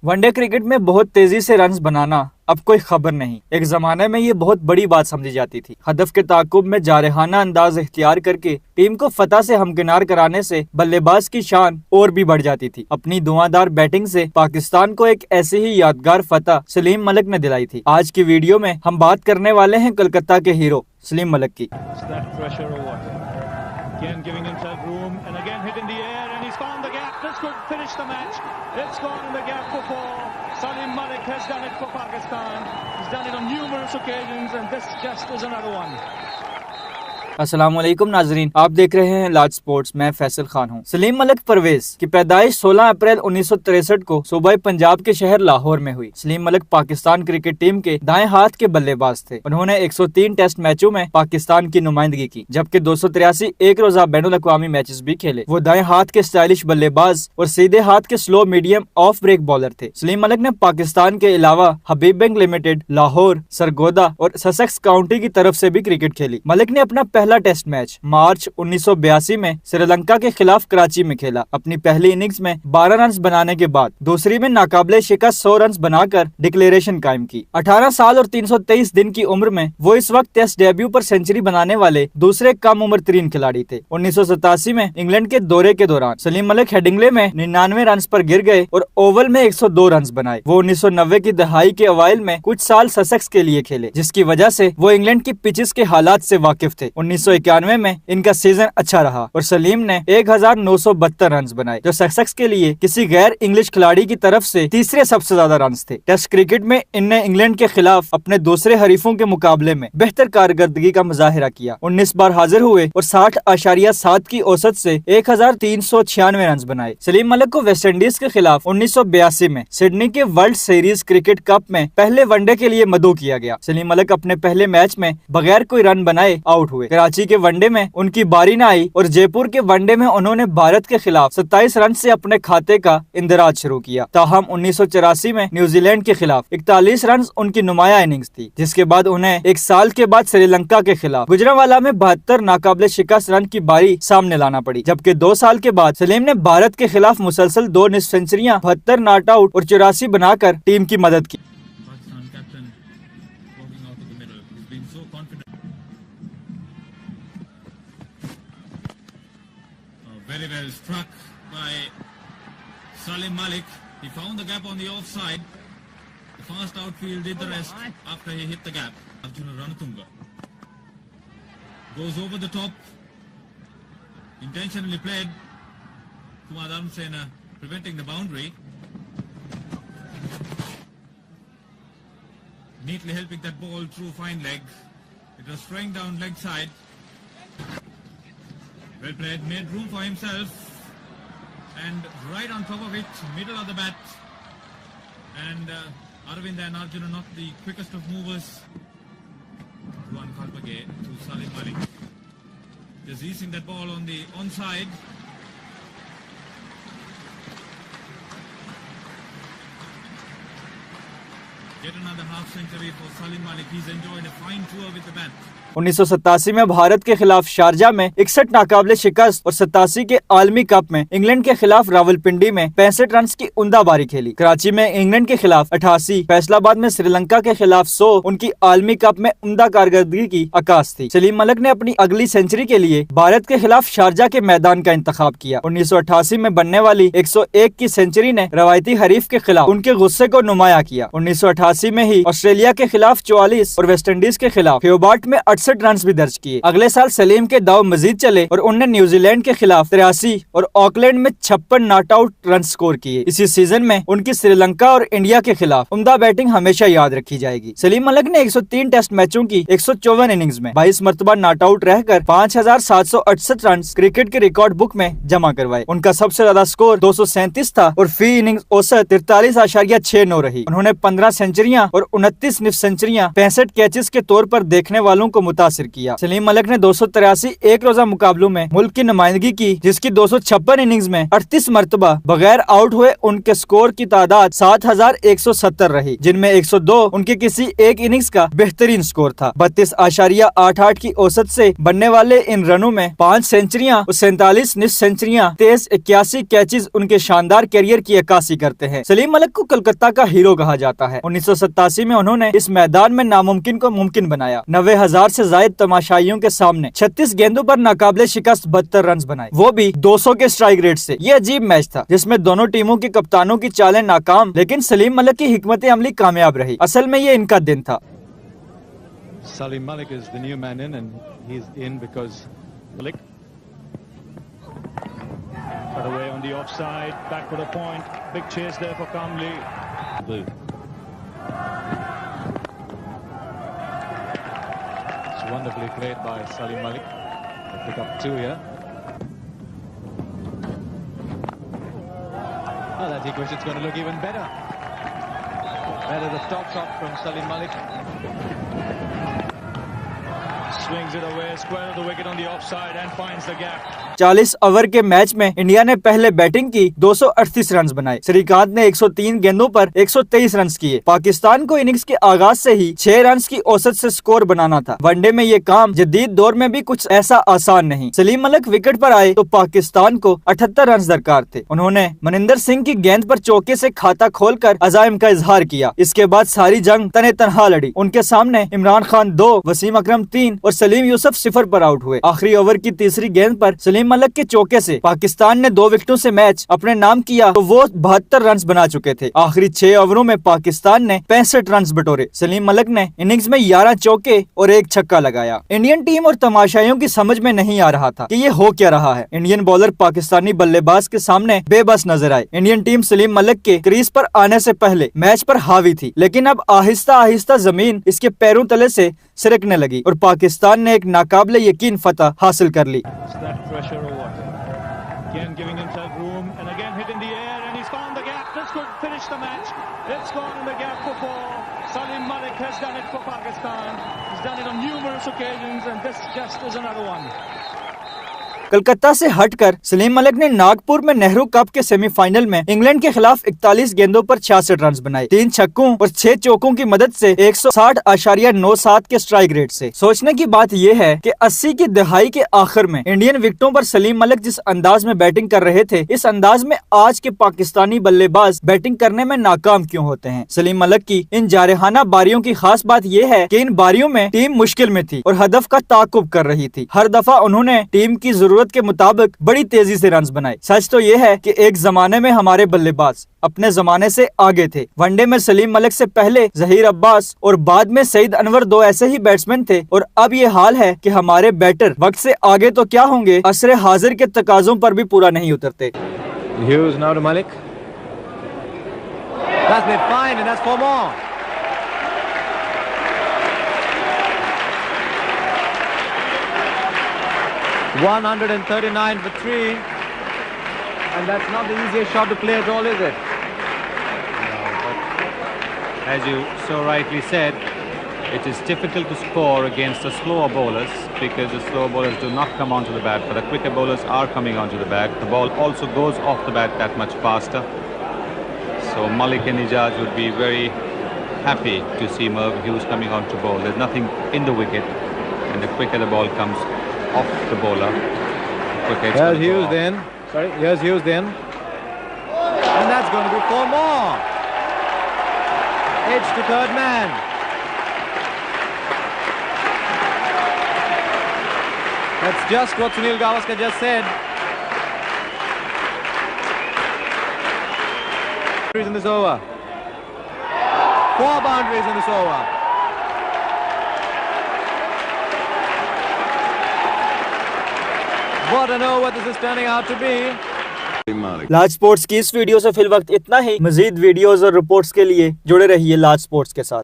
One day cricket में बहुत तेजी से रन्स बनाना अब कोई खबर नहीं। एक जमाने में ये बहुत बड़ी बात समझी जाती थी। हदफ के ताकुब में जारहाना अंदाज इख्तियार करके टीम को फतह से हमकिनार कराने से बल्लेबाज की शान और भी बढ़ जाती थी। अपनी धुआंधार बैटिंग से पाकिस्तान को एक ऐसी ही यादगार फतह सलीम मलिक ने दिलाई थी। आज की वीडियो में हम बात करने वाले हैं कोलकाता के हीरो सलीम मलिक की। Again giving himself room and again hit in the air and he's found the gap. This could finish the match. It's gone in the gap before. Salim Malik has done it for Pakistan. He's done it on numerous occasions and this just is another one. अस्सलाम वालेकुम नाजरीन, आप देख रहे हैं लाज sports. मैं फैसल खान हूं। सलीम मलिक परवेज की पैदाइश 16 अप्रैल 1963 को सूबा पंजाब के शहर लाहौर में हुई। सलीम मलिक पाकिस्तान क्रिकेट टीम के दाएं हाथ के बल्लेबाज थे। उन्होंने 103 टेस्ट मैचों में पाकिस्तान की नुमाइंदगी की, जबकि 283 एक रोजा बैनुल अक़वामी मैचेस भी खेले। वो दाएं हाथ के स्टाइलिश बल्लेबाज और सीधे हाथ के slow medium off break bowler थे। सलीम मलिक ने पाकिस्तान के अलावा हबीब बैंक लिमिटेड, लाहौर, सरगोदा और ससेक्स काउंटी की तरफ से भी क्रिकेट खेली। मलिक ने अपना पहला टेस्ट मैच मार्च 1982 में श्रीलंका के खिलाफ कराची में खेला। अपनी पहली इनिंग्स में 12 रन बनाने के बाद दूसरी में नाकाबिले शिकस्त 100 रन बनाकर डिक्लेरेशन कायम की। 18 साल और 323 दिन की उम्र में वो इस वक्त टेस्ट डेब्यू पर सेंचुरी बनाने वाले दूसरे कम उम्र तरीन खिलाड़ी थे। 1987 में इंग्लैंड के दौरे के दौरान सलीम मलिक हेडिंग्ले में 99 रन पर गिर गए और ओवल में 102 रन बनाए। वो 1990 की दहाई के अवाइल में कुछ साल ससेक्स के लिए खेले, जिसकी वजह से वो इंग्लैंड की पिचेस के हालात से वाकिफ थे। 1991 में इनका सीजन अच्छा रहा और सलीम ने 1972 रन बनाए, जो ससेक्स के लिए किसी गैर इंग्लिश खिलाड़ी की तरफ से तीसरे सबसे ज्यादा रन थे। टेस्ट क्रिकेट में इनने इंग्लैंड के खिलाफ अपने दूसरे हरीफों के मुकाबले में बेहतर कारकर्दगी का मुजाहिरा किया। 19 बार हाजिर हुए और 60.7 की औसत से 1396 रन बनाए। सलीम मलिक को वेस्ट इंडीज के खिलाफ 1982 में सिडनी के वर्ल्ड सीरीज क्रिकेट कप में पहले वनडे के लिए मदऊ किया गया। सलीम मलिक अपने पहले मैच में बगैर कोई रन बनाए आउट हुए। कराची के वनडे में उनकी बारी न आई और जयपुर के वनडे में उन्होंने भारत के खिलाफ 27 रन से अपने खाते का इंदराज शुरू किया। ताहम 1984 में न्यूजीलैंड के खिलाफ 41 रन उनकी नुमाया इनिंग्स थी, जिसके बाद उन्हें एक साल के बाद श्रीलंका के खिलाफ गुजरांवाला में 72 नाकाबिले शिकस्त रन की बारी सामने लाना पड़ी। जबकि 2 साल के बाद सलीम ने भारत के खिलाफ मुसलसल 2 निस्फ सेंचुरियां, 72 नॉट आउट और 84 बनाकर टीम की मदद की। Very well struck by Salim Malik. He found the gap on the offside. The fast outfield did the rest after he hit the gap. Arjuna Ranatunga goes over the top. Intentionally played. Kumar Dharmsena preventing the boundary. Neatly helping that ball through fine leg. It was throwing down leg side. Well played, made room for himself and right on top of it, middle of the bat, and Arvind and Arjuna not the quickest of movers. Ruan Kalpage to Salim Malik, just easing that ball on the onside. Yet another half century for Salim Malik. He's enjoyed a fine tour with the bat. 1987 में भारत के खिलाफ Sharjah में 61 नाकाबिले शिकस्त और 87 के आलमी cup में England के खिलाफ रावलपिंडी में 65 रन की उम्दा बारी खेली। कराची में इंग्लैंड के खिलाफ 88, फैसलाबाद में श्रीलंका के खिलाफ 100 उनकी आलमी कप में उम्दा कारकर्दगी की अक्कास थी। सलीम मलिक ने अपनी अगली सेंचुरी के लिए भारत के खिलाफ शारजा के मैदान का इंतखाब किया। 1988 में बनने वाली 101 की सेंचुरी ने रवायती हरीफ के खिलाफ उनके गुस्से को नुमाया किया। 1988 में ही ऑस्ट्रेलिया के खिलाफ 44 और वेस्ट इंडीज के खिलाफ होबार्ट में 68 रन भी दर्ज किए। अगले साल सलीम के दाव मजीद चले और उन्होंने न्यूजीलैंड के खिलाफ 83 और ऑकलैंड में 56 नॉट आउट रन स्कोर किए। इसी सीजन में उनकी श्रीलंका और इंडिया के खिलाफ उम्दा बैटिंग हमेशा याद रखी जाएगी। सलीम मलिक ने 103 टेस्ट मैचों की 154 इनिंग्स में 22 मरतबा नॉट आउट रहकर 5768 रन क्रिकेट के रिकॉर्ड बुक में जमा करवाए। उनका सबसे ज्यादा स्कोर 237 था और फी इनिंग्स औसत 43.69 रही। उन्होंने 15 सेंचुरियां और 29 निफ सेंचुरियां 65 कैचेस के तौर पर देखने वालों को मुतासिर किया। सलीम मलिक ने 283 एक रोजा मुकाबलों में मुल्क की नुमाइंदगी की, जिसकी 256 इनिंग्स में 38 मरतबा बगैर आउट हुए उनके स्कोर की तादाद 7170 रही, जिनमें 102 उनके किसी एक इनिंग्स का बेहतरीन स्कोर था। 32.88 की औसत से बनने वाले इन रनों में 5 सेंचुरियां और 47 निस्फ सेंचुरियां, 81 कैचेज उनके शानदार कैरियर की अक्कासी करते हैं। सलीम मलिक को कोलकाता का हीरो कहा जाता है। 1987 में उन्होंने इस मैदान में नामुमकिन को मुमकिन बनाया। 90,000 से ज्यादा तमाशाइयों के सामने 36 गेंदों पर नाकाबिले शिकस्त 72 रन बनाए, वो भी 200 के स्ट्राइक रेट से। ये अजीब मैच था जिसमें दोनों टीमों के कप्तानों की चालें नाकाम, लेकिन सलीम मलिक की हिकमत अमली कामयाब रही। असल में ये इनका दिन था। Salim Malik is the new man in, and he's in because Malik cut away on the offside, back for the point, big chase there for Kamli. It's wonderfully played by Salim Malik. They'll pick up 2 here. Oh, that equation's going to look even better. Better the top shot from Salim Malik. Swings it away, square of the wicket on the offside and finds the gap. 40 over के match में India ने पहले batting की, 238 run बनाए। श्रीकांत ने 103 गेंदों पर 123 run किए। पाकिस्तान को इनिंग्स के आगाज से ही 6 रन की औसत से स्कोर बनाना था। वनडे में ये काम जदीद दौर में भी कुछ ऐसा आसान नहीं। सलीम मलिक विकेट पर आए तो पाकिस्तान को 78 रन दरकार थे। उन्होंने मनिंदर सिंह की गेंद पर चौके से खाता खोलकर अजाइम का इजहार किया। इसके बाद सारी जंग तने तनहा लड़ी। उनके सामने इमरान खान 2, वसीम अकरम 3 और सलीम यूसुफ 0 पर आउट हुए। आखिरी ओवर की तीसरी गेंद पर सलीम मलिक के चौके से पाकिस्तान ने 2 विकेटों से मैच अपने नाम किया तो वो 72 रन बना चुके थे। आखिरी 6 ओवरों में पाकिस्तान ने 65 रन बटोरे। सलीम मलिक ने इनिंग्स में 11 चौके और 1 छक्का लगाया। इंडियन टीम और तमाशाइयों की समझ में नहीं आ रहा था कि ये हो क्या रहा है। इंडियन बॉलर पाकिस्तानी बल्लेबाज के सामने बेबस नजर आए। इंडियन टीम सलीम मलिक के क्रीज पर आने से पहले मैच पर हावी थी, लेकिन अब आहिस्ता आहिस्ता जमीन इसके पैरों तले से सिरकने लगी और पाकिस्तान ने एक नाकाबिले यकीन फतह हासिल कर ली। Again giving himself room and again hit in the air and he's found the gap. This could finish the match. It's gone in the gap for 4. Salim Malik has done it for Pakistan. He's done it on numerous occasions and this just is another one. Calcutta से हटकर सलीम मलिक ने नागपुर में Nehru cup के semifinal में England के खिलाफ 41 गेंदों पर 66 रन बनाए। 3 छक्कों और 6 चौकों की मदद से 160.97 के स्ट्राइक रेट से। सोचने की बात यह है कि 80 की दहाई के आखिर में इंडियन विकेटों पर सलीम मलिक जिस अंदाज में बैटिंग कर रहे थे, इस अंदाज में आज के पाकिस्तानी बल्लेबाज बैटिंग करने में नाकाम क्यों होते हैं। सलीम मलिक की इन जारहाना बारियों की खास बात यह है कि इन बारियों में टीम मुश्किल में थी और हदफ का ताकुब कर रही थी। हर दफा उन्होंने टीम की जरूरत के मुताबिक बड़ी तेजी से रन बनाए। सच तो यह है कि एक जमाने में हमारे बल्लेबाज अपने जमाने से आगे थे। वनडे में सलीम मलिक से पहले जहीर अब्बास और बाद में सईद अनवर 2 ऐसे ही बैट्समैन थे और अब ये हाल है कि हमारे बैटर वक्त से आगे तो क्या होंगे, असरे हाजिर के तकाजों पर भी पूरा नहीं उतरते। Hughes now to Malik. That's been fine and that's 4 more. $139 for 3, and that's not the easiest shot to play at all, is it? No, but as you so rightly said, it is difficult to score against the slower bowlers because the slower bowlers do not come onto the bat, but the quicker bowlers are coming onto the bat. The ball also goes off the bat that much faster. So Malik and Ijaz would be very happy to see Merv Hughes coming on to bowl. There's nothing in the wicket, and the quicker the ball comes off the bowler, Here's Hughes then. Sorry, here's Hughes then. And that's going to be 4 more. Edge to third man. That's just what Sunil Gavaskar just said. In this over. 4 boundaries in this over. What an over this is turning out to be. लाज sports की इस video से fill वक्त इतना ही। मजीद videos और reports के लिए जुड़े रहिए लाज स्पोर्ट्स के साथ।